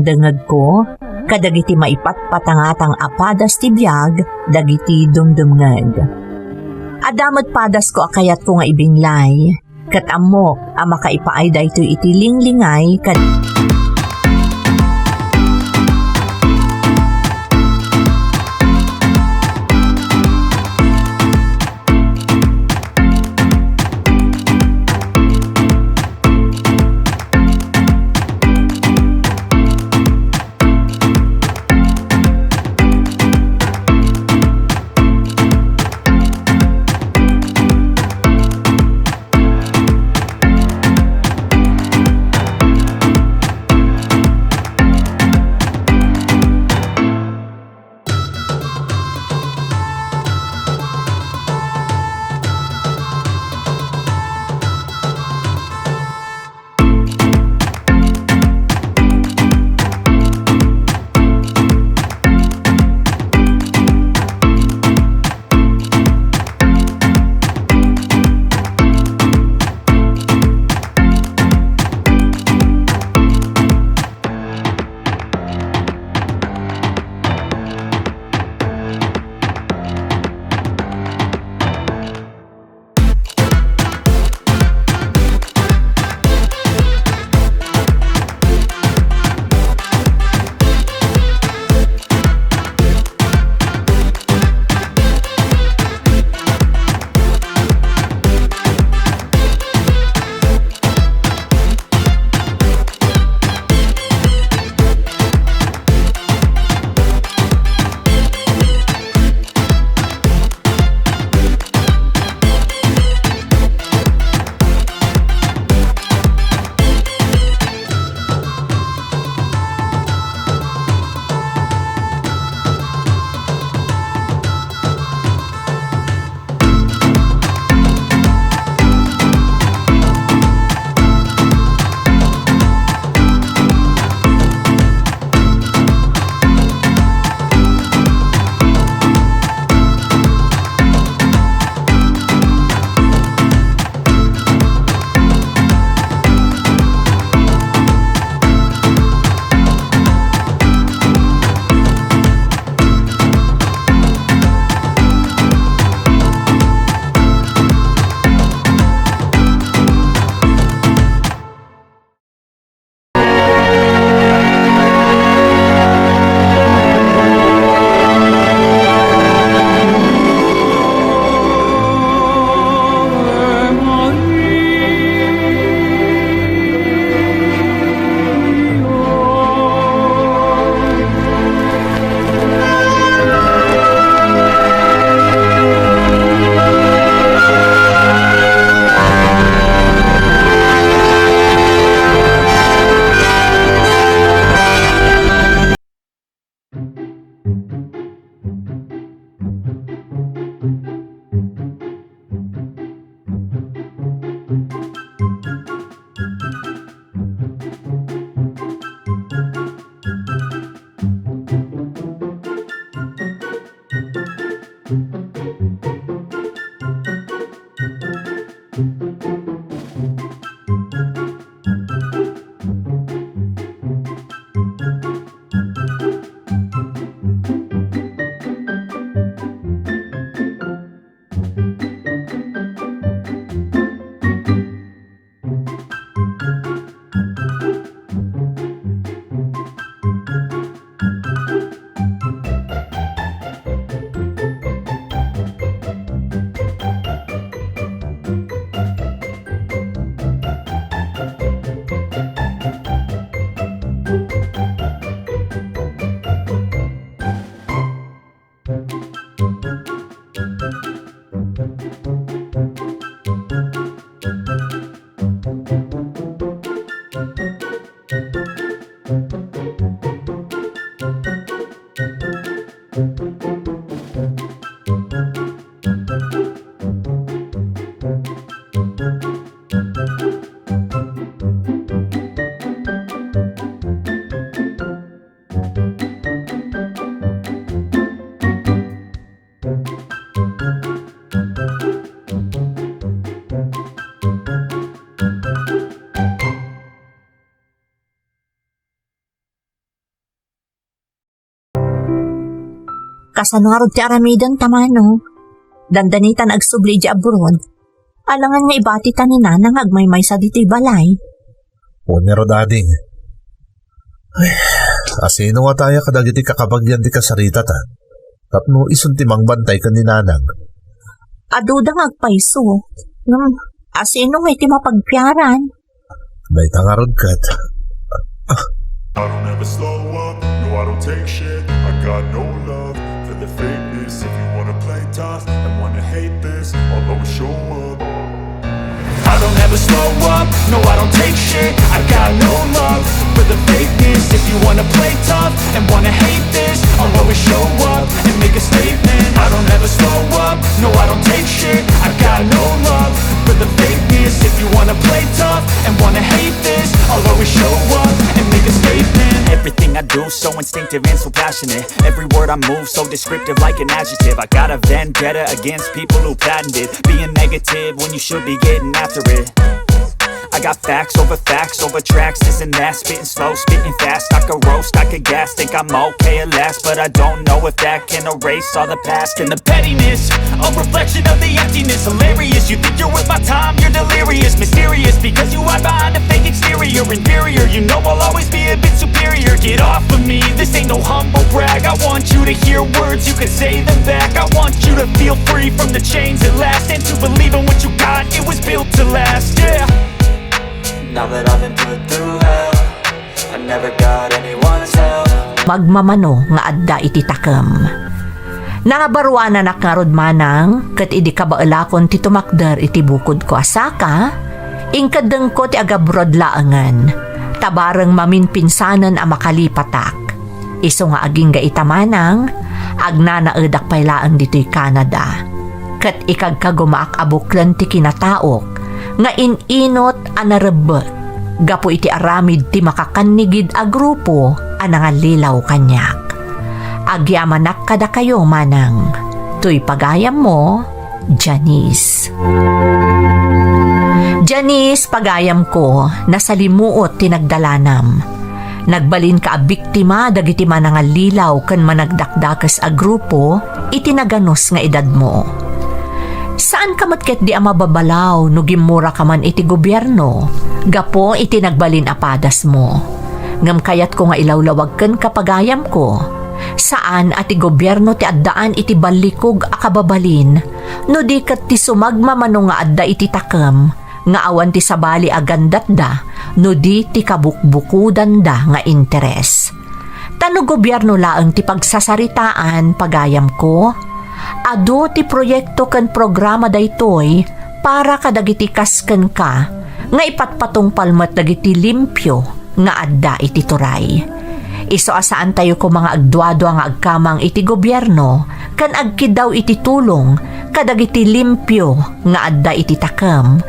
dangag ko, kadagiti maipatpatangatang apadas ti biag, dagiti dumdumngag. Adamat padas ko akayat ko nga ibinglay, kat amok makaipaay dayto iti linglingay, Kasanwarod ti aramidan tamano. Dandanitan agsubli di abroad. Alangan nga ibati ta ni nanang agmaymay sa dito'y balay. Unero dading. Ay, asino nga tayo kadagiti kakabagyan di kasarita ta. Tapno isuntimang bantay ka ni nanang. Aduda nga agpaiso. Asino nga iti mapagpiaran. Day tangarod kat. I don't ever slow up, no I don't take shit. I got no love for the fakeness. If you wanna play tough and wanna hate this, I'll always show up. I don't ever slow up, no I don't take shit. I got no love for the fakeness. If you wanna play tough and wanna hate this, I'll always show up and make a statement. I don't ever slow up, no I don't take shit. I got no love for the fakeness. If you wanna play tough and wanna hate this, I'll always show up and make a statement. Everything I do so instinctive and so passionate. Every word I move so descriptive like an adjective. I got a vendetta against people who patented being negative when you should be getting after it. I got facts over tracks, this and that. Spitting slow, spitting fast. I could roast, I could gas. Think I'm okay at last, but I don't know if that can erase all the past. And the pettiness, a reflection of the emptiness. Hilarious, you think you're worth my time, you're delirious. Mysterious, because you hide behind a fake exterior. Inferior, you know I'll always be a bit superior. Get off of me, this ain't no humble brag. I want you to hear words, you can say them back. I want you to feel free from the chains at last, and to believe in what you got, it was built to last, yeah. Now that I've been put through hell, I never got anyone's help. Magmamano nga adda iti takam. Nangabaruan na nakarod manang, kat idi kabailakon ti tumakder iti bukod ko asaka, ingkadeng ko ti agabrod laangan, tabareng maminpinsanan a makalipatak. Iso nga aging gaitamanang, agnanaedak paylaang dito'y Canada. Kat ikagkagumaak abuklan ti kinataok, nga ininot anarebek, gapo iti aramid ti makakanigid a grupo anangalilaw kanyak. Agyamanak kada kayo manang, tuy pagayam mo, Janice. Janice, pagayam ko, nasalimuot ti nagdalanam. Nagbalin ka a biktima dagiti manangalilaw kan managdakdakas a grupo iti naganos nga edad mo. Saan ka matket di amababalaw no gimura ka man iti gobyerno? Gapo iti nagbalin apadas mo. Ngam kayat ko nga ilawlawag ken kapagayam ko. Saan ati gobyerno ti addaan iti balikog akababalin no di ket ti sumagmamano nga adda iti takam nga awan ti sabali agandat da no di ti kabukbukudan da nga interes. Tano gobyerno laeng ti pagsasaritaan pagayam ko? Ado ti proyekto ken programa daytoy para kadagiti kasken ka nga ipatpatong palmet dagiti limpyo nga adda iti turay. Iso asaan tayo ko mga agduado nga agkamang iti gobyerno kan agkidaw iti tulong kadagiti limpyo nga adda iti takam.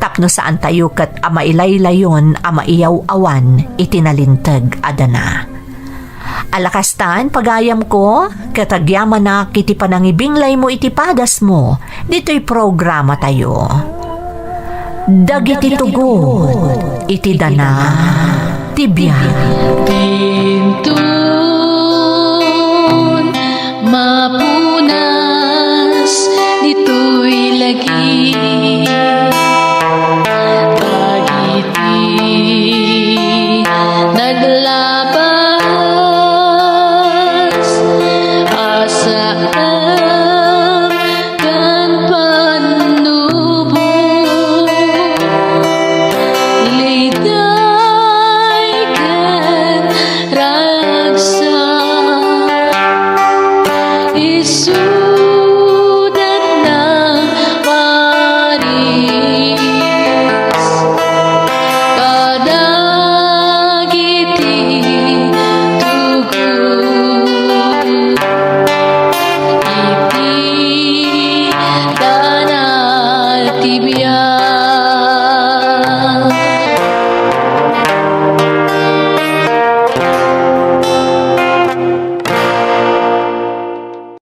Tapno saan tayo kat amailaylayon amaiyaw awan iti nalintag adana. Alakastan, pagayam ko, katagyaman na kiti panangibinglay mo iti padas mo, dito'y programa tayo. Dagiti tugot, iti dana, ti Biag. Tintun, mapunas, dito'y lagi.